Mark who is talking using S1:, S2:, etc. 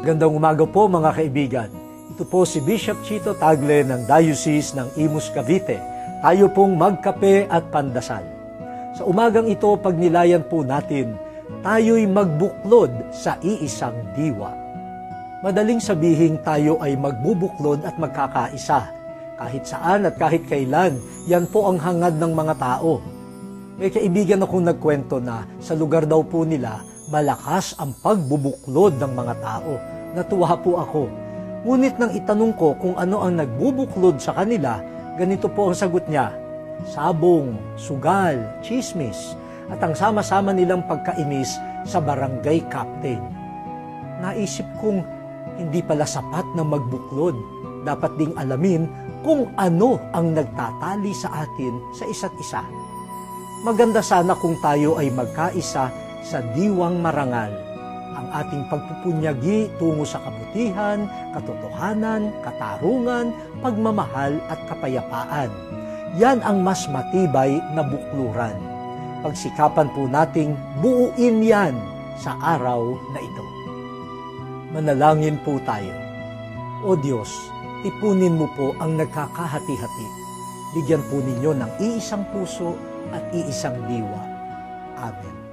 S1: Magandang umaga po mga kaibigan. Ito po si Bishop Chito Tagle ng Diocese ng Imus, Cavite. Tayo pong magkape at pandasal. Sa umagang ito, pagnilayan po natin, tayo'y magbuklod sa iisang diwa. Madaling sabihin tayo ay magbubuklod at magkakaisa. Kahit saan at kahit kailan, yan po ang hangad ng mga tao. May kaibigan akong nagkwento na sa lugar daw po nila, malakas ang pagbubuklod ng mga tao. Natuwa po ako. Ngunit nang itanong ko kung ano ang nagbubuklod sa kanila, ganito po ang sagot niya: sabong, sugal, chismis, at ang sama-sama nilang pagkainis sa barangay captain. Naisip kong hindi pala sapat na magbuklod. Dapat ding alamin kung ano ang nagtatali sa atin sa isa't isa. Maganda sana kung tayo ay magkaisa sa diwang marangal. Ang ating pagpupunyagi tungo sa kabutihan, katotohanan, katarungan, pagmamahal at kapayapaan. Yan ang mas matibay na bukluran. Pagsikapan po nating buuin yan sa araw na ito. Manalangin po tayo. O Diyos, tipunin mo po ang nagkakahati-hati. Bigyan po ninyo ng iisang puso at iisang diwa. Amen.